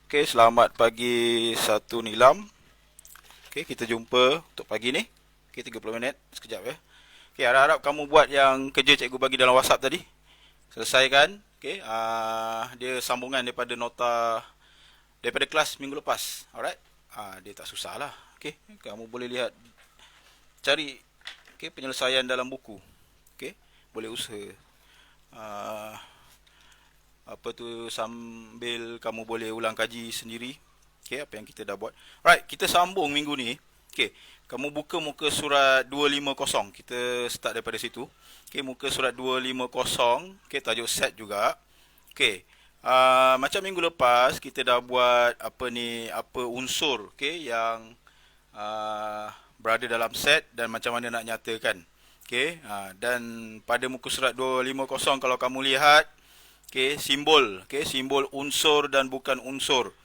Okey, selamat pagi Satu Nilam. Okey, kita jumpa untuk pagi ni. Okey, 30 minit. Sekejap ya. Okey, harap-harap kamu buat yang kerja cikgu bagi dalam WhatsApp tadi. Selesaikan. Okey, dia sambungan daripada nota daripada kelas minggu lepas. Alright. Dia tak susah lah. Okey, kamu boleh lihat cari penyelesaian dalam buku. Okey, boleh usaha. Ah, apa tu sambil kamu boleh ulang kaji sendiri. Okey, apa yang kita dah buat. Right, kita sambung minggu ni. Okey, kamu buka muka surat 250. Kita start daripada situ. Okey, muka surat 250. Okey, tajuk set juga. Okey. Macam minggu lepas kita dah buat apa unsur yang berada dalam set dan macam mana nak nyatakan. Okey, dan pada muka surat 250 kalau kamu lihat simbol unsur dan bukan unsur.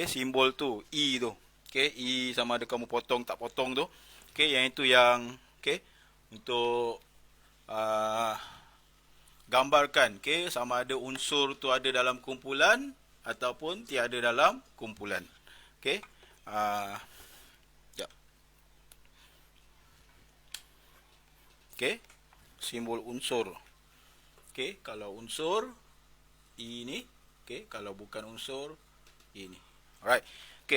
Simbol tu E tu. E sama ada kamu potong tak potong tu. Yang itu yang untuk uh, gambarkan sama ada unsur tu ada dalam kumpulan ataupun tiada dalam kumpulan. Okey. Jap. Simbol unsur. Kalau unsur ini, kalau bukan unsur ini. Alright.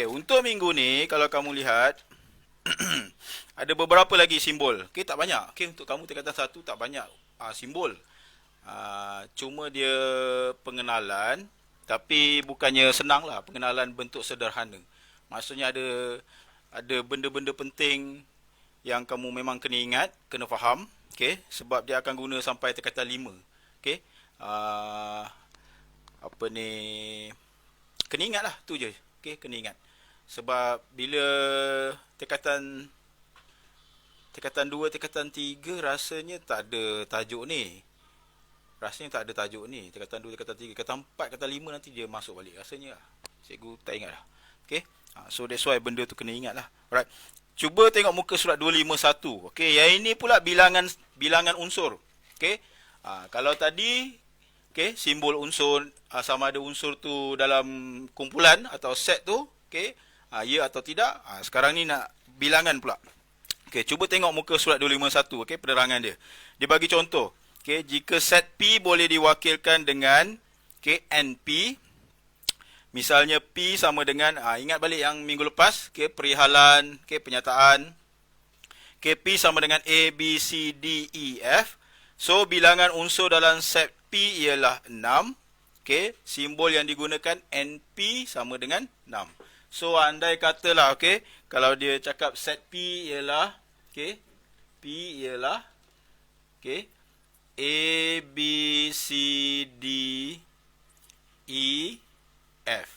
Untuk minggu ni kalau kamu lihat ada beberapa lagi simbol. Tak banyak. Untuk kamu tingkatan 1 tak banyak simbol. Cuma dia pengenalan, tapi bukannya senang lah, pengenalan bentuk sederhana. Maksudnya ada benda-benda penting yang kamu memang kena ingat, kena faham, sebab dia akan guna sampai tingkatan 5. Kena ingat lah tu je. Kena ingat. Sebab bila tingkatan 2, tingkatan 3 rasanya tak ada tajuk ni. Tingkatan 2, tingkatan 3, tingkatan 4, tingkatan 5 nanti dia masuk balik rasanya lah. Cikgu tak ingat lah. So that's why benda tu kena ingat lah. Alright. Cuba tengok muka surat 251. Yang ini pula bilangan unsur. Kalau tadi simbol unsur sama ada unsur tu dalam kumpulan atau set tu, ya atau tidak. Sekarang ni nak bilangan pula. Cuba tengok muka surat 251, penerangan dia. Dia bagi contoh. Jika set P boleh diwakilkan dengan NP, misalnya P sama dengan, ingat balik yang minggu lepas, perihalan, penyataan. P sama dengan A, B, C, D, E, F. So, bilangan unsur dalam set P ialah 6. Simbol yang digunakan NP sama dengan 6. So, andai katalah, kalau dia cakap set P ialah, P ialah, A, B, C, D, E, F.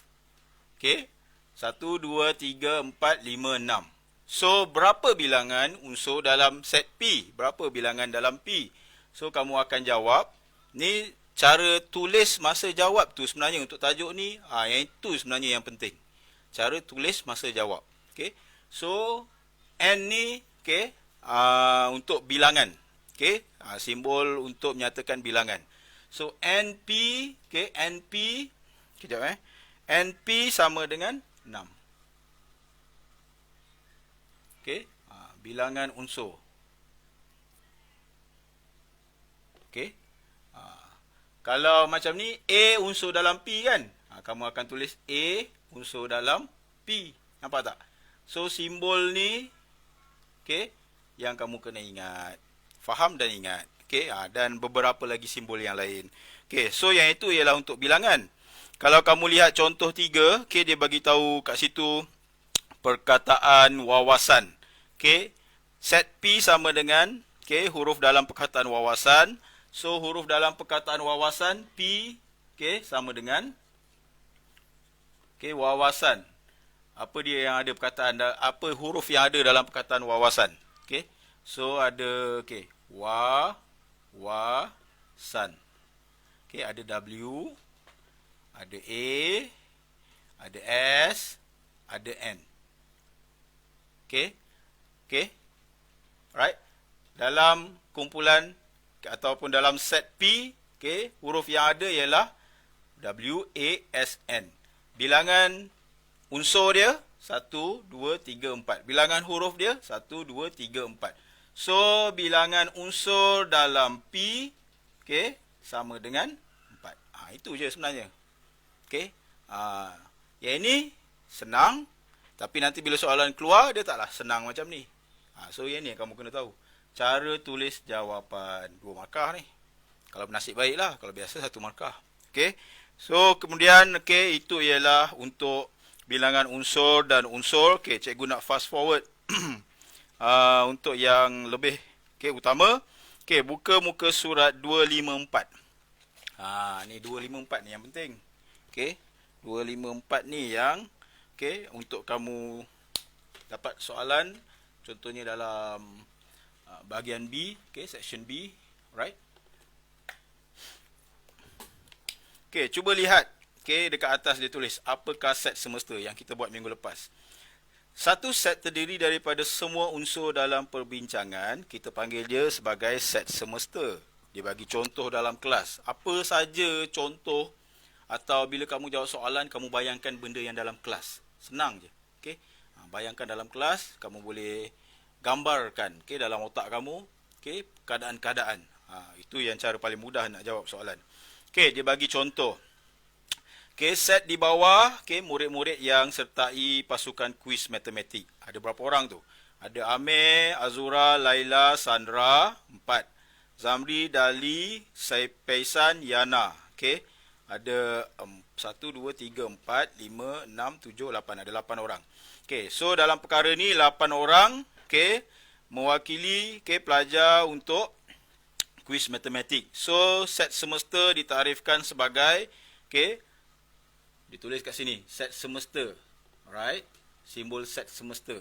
1, 2, 3, 4, 5, 6. So, berapa bilangan unsur dalam set P? Berapa bilangan dalam P? So, kamu akan jawab. Ni cara tulis masa jawab tu sebenarnya untuk tajuk ni, yang itu sebenarnya yang penting. Cara tulis masa jawab. So, N ni, untuk bilangan. Simbol untuk menyatakan bilangan. So, NP, NP, kejap NP sama dengan 6. Bilangan unsur. Kalau macam ni, A unsur dalam P kan? Kamu akan tulis A unsur dalam P. Nampak tak? So, simbol ni, yang kamu kena ingat. Faham dan ingat. Dan beberapa lagi simbol yang lain. So yang itu ialah untuk bilangan. Kalau kamu lihat contoh 3, dia bagi tahu kat situ perkataan wawasan. Set P sama dengan huruf dalam perkataan wawasan. So huruf dalam perkataan wawasan P sama dengan wawasan. Apa dia yang ada perkataan, apa huruf yang ada dalam perkataan wawasan? So ada wawasan. Ada W, ada A, ada S, ada N. Right? Dalam kumpulan ataupun dalam set P, huruf yang ada ialah W, A, S, N. bilangan unsur dia 1, 2, 3, 4. Bilangan huruf dia 1, 2, 3, 4. So, bilangan unsur dalam P, okay, sama dengan 4. Itu je sebenarnya. Okay. Yang ini senang. Tapi nanti bila soalan keluar, dia taklah senang macam ni. So, yang ni kamu kena tahu. Cara tulis jawapan 2 markah ni. Kalau nasib baiklah. Kalau biasa 1 markah. Okay. So, kemudian, okay, itu ialah untuk bilangan unsur dan unsur. Okay, cikgu nak fast forward. Untuk yang lebih utama. Okay, buka muka surat 254. Ni 254 ni yang penting. Okay, 254 ni yang untuk kamu dapat soalan. Contohnya dalam bahagian B, section B, right? Cuba lihat. Dekat atas dia tulis apakah set semesta yang kita buat minggu lepas. Satu set terdiri daripada semua unsur dalam perbincangan. Kita panggil dia sebagai set semesta. Dia bagi contoh dalam kelas. Apa saja contoh, atau bila kamu jawab soalan, kamu bayangkan benda yang dalam kelas. Senang je. Bayangkan dalam kelas, kamu boleh gambarkan dalam otak kamu keadaan-keadaan. Itu yang cara paling mudah nak jawab soalan. Dia bagi contoh. Set di bawah, murid-murid yang sertai pasukan kuis matematik. Ada berapa orang tu? Ada Amir, Azura, Laila, Sandra, 4. Zamri, Dali, Paisan, Yana. Ada 1, 2, 3, 4, 5, 6, 7, 8. Ada 8 orang. So dalam perkara ni 8 orang mewakili pelajar untuk kuis matematik. So set semesta ditarifkan sebagai ditulis kat sini, set semesta. Alright, simbol set semesta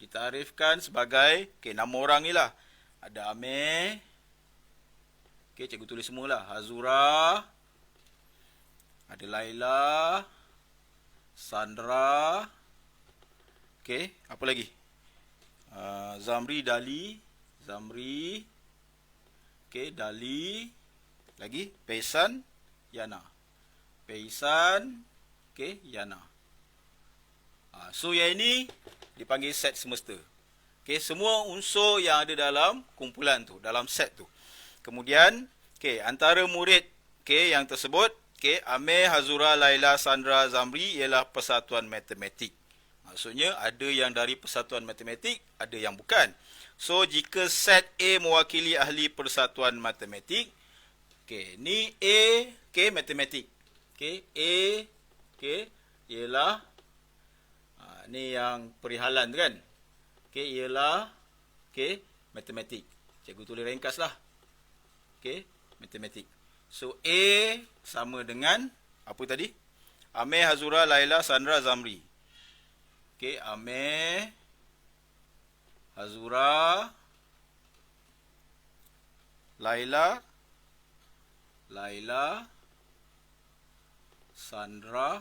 ditarifkan sebagai nama orang ni lah. Ada Amir, cikgu tulis semualah. Azura, ada Laila, Sandra, apa lagi? Zamri, Dali, Zamri, Dali, lagi Paisan, Yana. Paisan, Yana. So yang ini dipanggil set semesta. Semua unsur yang ada dalam kumpulan tu, dalam set tu. Kemudian, antara murid yang tersebut, Amir, Hazura, Laila, Sandra, Zamri ialah persatuan matematik. Maksudnya ada yang dari persatuan matematik, ada yang bukan. So jika set A mewakili ahli persatuan matematik, ni A, matematik. A, ialah ni yang perihalan tu kan. Ialah matematik. Cikgu tulis ringkaslah. Matematik. So A sama dengan apa tadi? Amir, Hazura, Laila, Sandra, Zamri. Amir, Hazura, Laila, Sandra,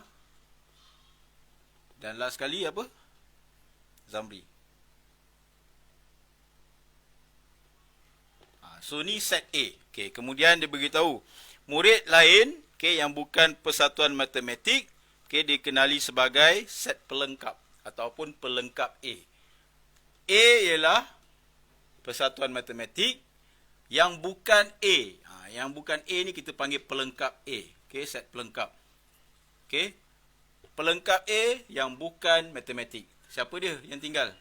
dan last sekali apa? Zamri. So ni set A. Kemudian dia beritahu murid lain yang bukan persatuan matematik dikenali sebagai set pelengkap ataupun pelengkap A. A ialah persatuan matematik, yang bukan A. Yang bukan A ni kita panggil pelengkap A. Set pelengkap. Pelengkap A yang bukan matematik. Siapa dia yang tinggal?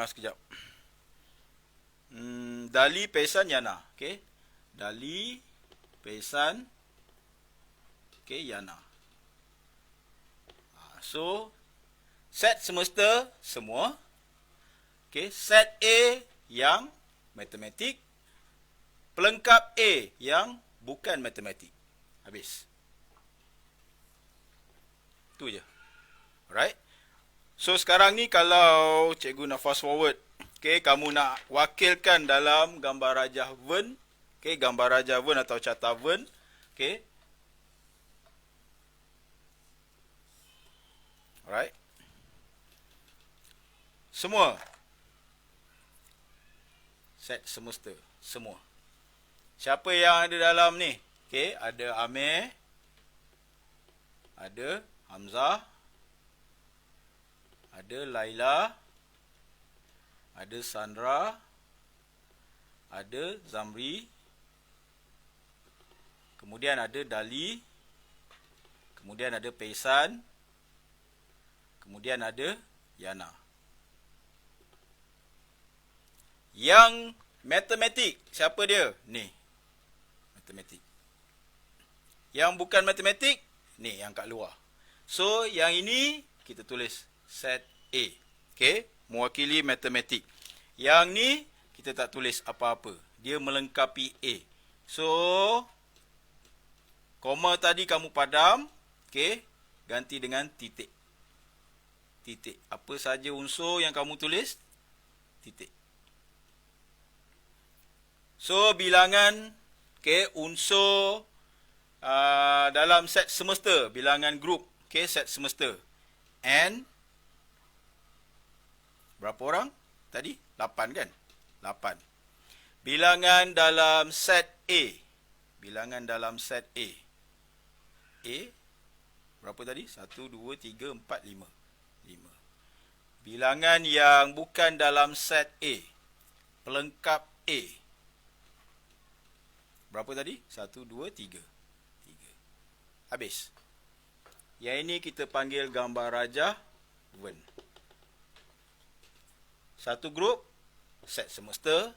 Sekejap. Dali, Paisan, Yana. Dali, Paisan, Yana. So set semesta semua. Set A yang matematik, pelengkap A yang bukan matematik. Habis. Tu je. Alright. So sekarang ni kalau cikgu nak fast forward, kamu nak wakilkan dalam gambar rajah Venn, gambar rajah Venn atau carta Venn, alright. Semua set semesta, semua. Siapa yang ada dalam ni? Ada Amir, ada Hamzah, ada Laila, ada Sandra, ada Zamri, kemudian ada Dali, kemudian ada Paisan, kemudian ada Yana. Yang matematik, siapa dia? Ni, matematik. Yang bukan matematik, ni yang kat luar. So, yang ini kita tulis set A. Okay, mewakili matematik. Yang ni kita tak tulis apa-apa. Dia melengkapi A. So, koma tadi kamu padam. Okay, ganti dengan titik. Titik. Apa saja unsur yang kamu tulis? Titik. So, bilangan unsur dalam set semester, bilangan grup, set semester. N, berapa orang tadi? 8 kan? 8. Bilangan dalam set A. Bilangan dalam set A. A, berapa tadi? 1, 2, 3, 4, 5. 5. Bilangan yang bukan dalam set A. Pelengkap A. Berapa tadi? 1, 2, 3. 3. Habis. Yang ini kita panggil gambar rajah Venn. Satu grup, set semester.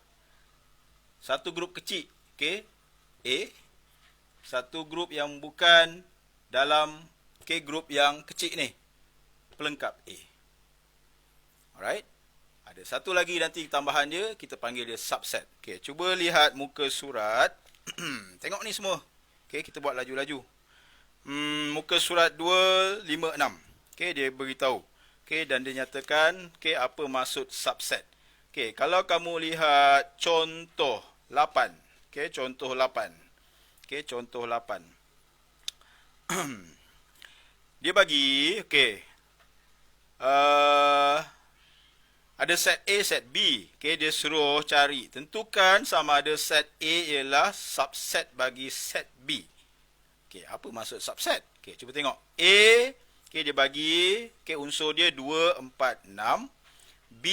Satu grup kecil, A. Satu grup yang bukan dalam grup yang kecil ni. Pelengkap A. Alright. Ada satu lagi nanti tambahan dia, kita panggil dia subset. Cuba lihat muka surat. Tengok ni semua. Kita buat laju-laju. Muka surat 256. Dia beritahu. Dan dia nyatakan apa maksud subset. Kalau kamu lihat contoh 8. Contoh 8. Contoh 8. Dia bagi, ada set A, set B. Dia suruh cari. Tentukan sama ada set A ialah subset bagi set B. Apa maksud subset? Cuba tengok. A, dia bagi, unsur dia 2, 4, 6. B,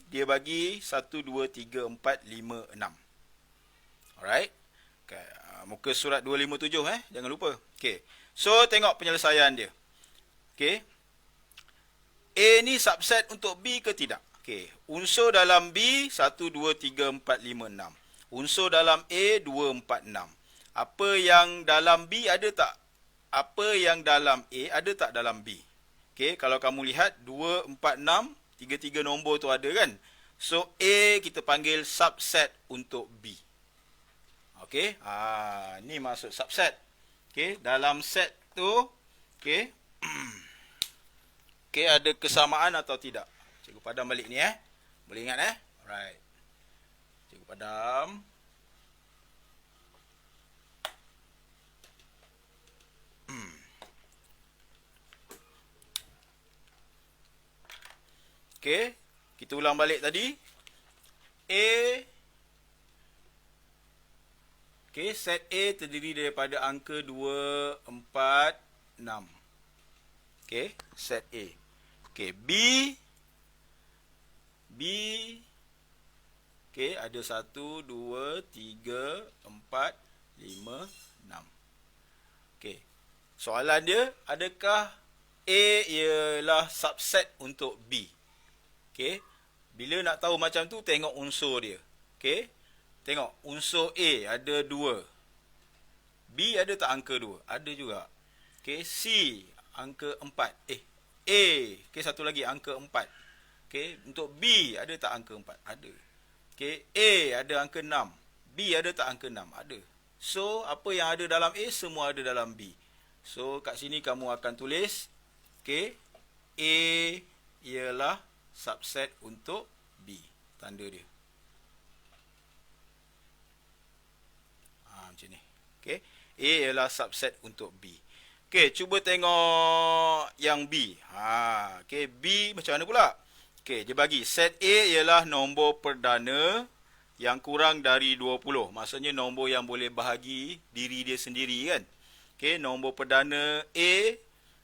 dia bagi 1, 2, 3, 4, 5, 6. Alright. Muka surat 257, jangan lupa. So, tengok penyelesaian dia. A ni subset untuk B ke tidak? Unsur dalam B 1, 2, 3, 4, 5, 6. Unsur dalam A 2, 4, 6. Apa yang dalam B ada tak? Apa yang dalam A ada tak dalam B? Kalau kamu lihat 2, 4, 6, 3 nombor tu ada kan? So A kita panggil subset untuk B. Ni maksud subset. Dalam set tu ada kesamaan atau tidak? Cikgu padam balik ni Boleh ingat Alright. Cikgu padam. Kita ulang balik tadi. A. Set A terdiri daripada angka 2, 4, 6. Set A. B. Ada 1, 2, 3, 4, 5, 6. Soalan dia, adakah A ialah subset untuk B? Bila nak tahu macam tu, tengok unsur dia. Tengok, unsur A ada 2. B ada tak angka 2? Ada juga. C, angka 4. A, satu lagi, angka 4. Untuk B, ada tak angka 4? Ada. A ada angka 6. B ada tak angka 6? Ada. So, apa yang ada dalam A, semua ada dalam B. So, kat sini kamu akan tulis, A ialah subset untuk B. Tanda dia. Macam ni. A ialah subset untuk B. Cuba tengok yang B. B macam mana pula? Dia bagi set A ialah nombor perdana yang kurang dari 20. Maksudnya nombor yang boleh bahagi diri dia sendiri kan. Nombor perdana A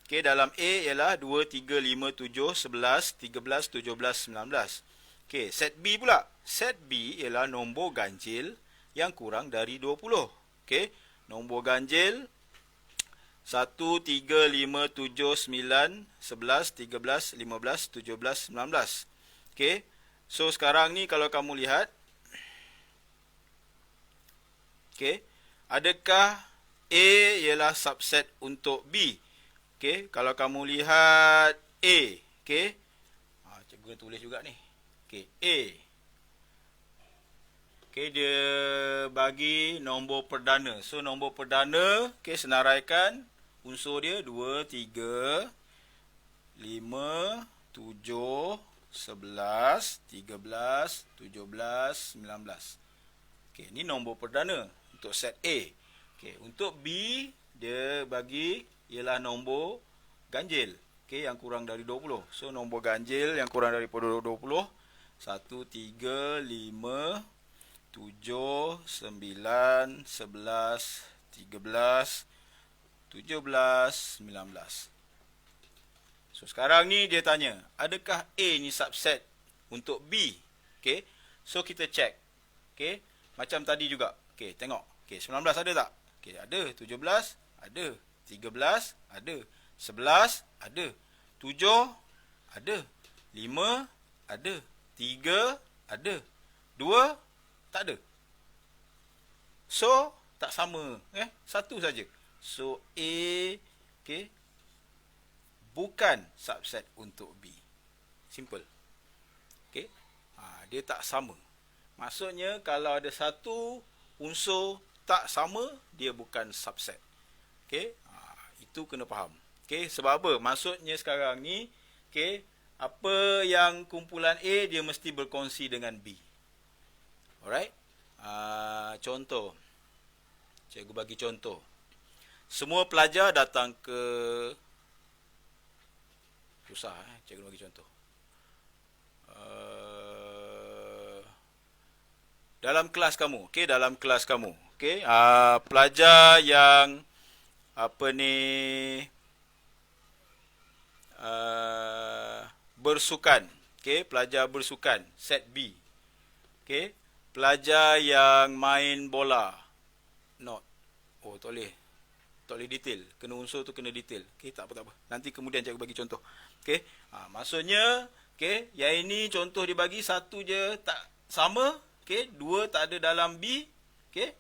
Okey, dalam A ialah 2, 3, 5, 7, 11, 13, 17, 19. Okey, set B pula. Set B ialah nombor ganjil yang kurang dari 20. Okey, nombor ganjil 1, 3, 5, 7, 9, 11, 13, 15, 17, 19. Okey, so sekarang ni kalau kamu lihat, okey, adakah A ialah subset untuk B? Okey, kalau kamu lihat A, okey. Cikgu tulis juga ni. Okey, A. Okey, dia bagi nombor perdana. So nombor perdana, okey, senaraikan unsur dia 2, 3, 5, 7, 11, 13, 17, 19. Okey, ni nombor perdana untuk set A. Okey, untuk B dia bagi ialah nombor ganjil, okey, yang kurang dari 20. So nombor ganjil yang kurang daripada 20, 1, 3, 5, 7, 9, 11, 13, 17, 19. So sekarang ni dia tanya, adakah A ni subset untuk B? Okey, so kita check. Okey, macam tadi juga. Okey, tengok. Okey, 19 ada tak? Okey, ada. 17 ada. 13 ada. 11 ada. 7 ada. 5 ada. 3 ada. 2 tak ada. So tak sama, satu saja. So A, okey, bukan subset untuk B. Simple. Okey. Dia tak sama. Maksudnya kalau ada satu unsur tak sama, dia bukan subset. Okey. Itu kena faham. Okey, sebab apa? Maksudnya sekarang ni, okey, apa yang kumpulan A dia mesti berkongsi dengan B. Alright? Contoh. Cikgu bagi contoh. Semua pelajar datang ke... Susah, cikgu bagi contoh. Dalam kelas kamu, okey, dalam kelas kamu, okey, pelajar yang bersukan, okey, pelajar bersukan, set B, okey, pelajar yang main bola, not, tak boleh detail, kena unsur tu kena detail, okey, tak apa, nanti kemudian cikgu bagi contoh, okey, maksudnya, okey, yang ini contoh dia bagi satu je tak sama, okey, dua tak ada dalam B, okey,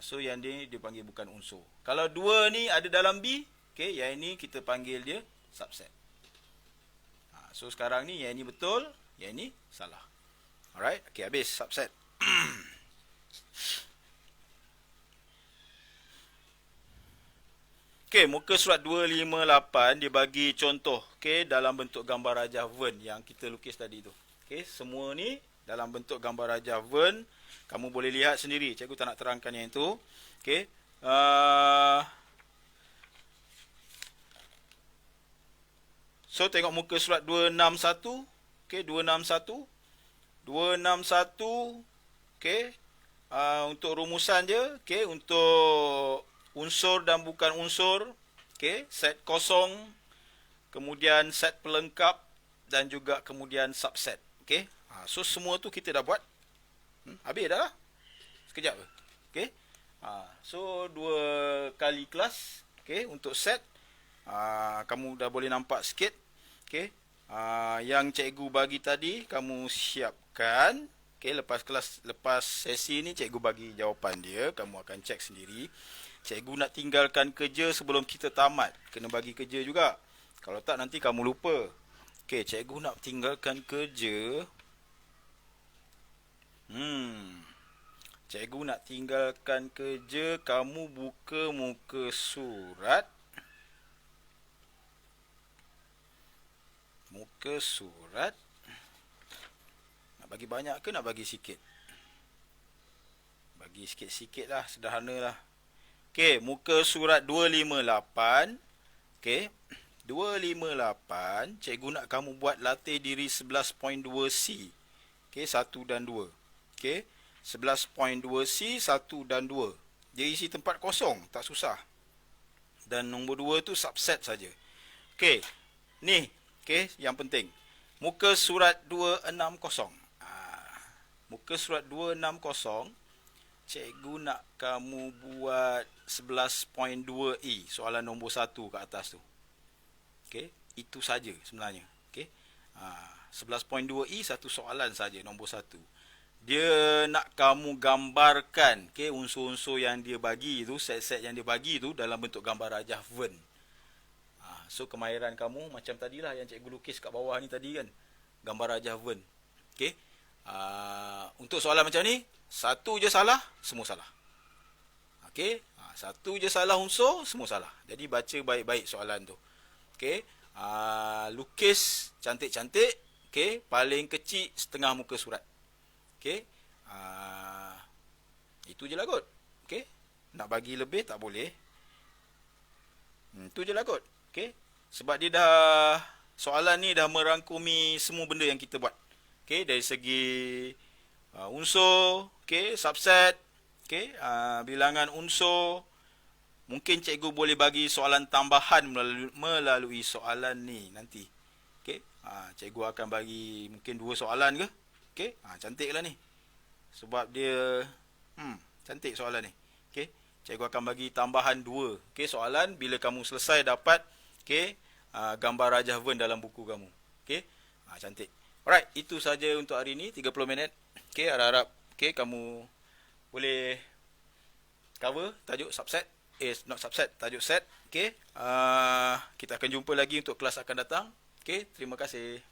so yang ni dia panggil bukan unsur. Kalau dua ni ada dalam B, okey, yang ini kita panggil dia subset. So sekarang ni yang ini betul, yang ini salah. Alright, okey, habis subset. Okey, muka surat 258 dia bagi contoh, okey, dalam bentuk gambar rajah Venn yang kita lukis tadi tu. Okey, semua ni dalam bentuk gambar rajah Venn. Kamu boleh lihat sendiri. Cikgu tak nak terangkan yang itu. Okey. So tengok muka surat 261. Okey, 261. 261. Okey. Untuk rumusan je, okey, untuk unsur dan bukan unsur, okey, set kosong, kemudian set pelengkap dan juga kemudian subset, okey. So semua tu kita dah buat. Habis dah lah. Sekejap. Okey. So 2 kali kelas, okey, untuk set. Kamu dah boleh nampak sikit. Okey. Yang cikgu bagi tadi kamu siapkan. Okey, lepas sesi ni cikgu bagi jawapan dia, kamu akan cek sendiri. Cikgu nak tinggalkan kerja sebelum kita tamat. Kena bagi kerja juga. Kalau tak nanti kamu lupa. Okey, cikgu nak tinggalkan kerja. Cikgu nak tinggalkan kerja, kamu buka muka surat. Muka surat. Nak bagi banyak ke nak bagi sikit? Bagi sikit-sikit lah, sederhana lah. Okey, muka surat 258. Okey, 258. Cikgu nak kamu buat latih diri 11.2C. Okey, 1 dan 2. Okey, 11.2C, 1 dan 2. Dia isi tempat kosong, tak susah. Dan nombor 2 tu subset saja. Okey. Ni, okey, yang penting. Muka surat 260. Muka surat 260, cikgu nak kamu buat 11.2E, soalan nombor 1 kat atas tu. Okey, itu saja sebenarnya. Okey. 11.2E satu soalan saja, nombor 1. Dia nak kamu gambarkan, okey, unsur-unsur yang dia bagi tu, set-set yang dia bagi tu dalam bentuk gambar rajah Venn. So kemahiran kamu macam tadilah yang cikgu lukis kat bawah ni tadi kan, gambar rajah Venn. Okey. Untuk soalan macam ni, satu je salah, semua salah. Okey. Satu je salah unsur, semua salah. Jadi baca baik-baik soalan tu. Okey. Lukis cantik-cantik. Okey. Paling kecil setengah muka surat. Okey. Itu je lah kot. Okey. Nak bagi lebih tak boleh. Itu je lah kot. Okey. Sebab dia dah, soalan ni dah merangkumi semua benda yang kita buat. Okey, dari segi unsur, okey, subset, okey, bilangan unsur. Mungkin cikgu boleh bagi soalan tambahan melalui soalan ni nanti. Okey, cikgu akan bagi mungkin 2 soalan ke? Okey, cantiklah ni. Sebab dia cantik soalan ni. Okey, cikgu akan bagi tambahan 2. Okey, soalan bila kamu selesai dapat, okey, gambar rajah Venn dalam buku kamu. Okey, cantik. Alright, itu saja untuk hari ini, 30 minit. Okey, harap-harap okey kamu boleh cover tajuk subset. Not subset, tajuk set. Okey, kita akan jumpa lagi untuk kelas akan datang. Okey, terima kasih.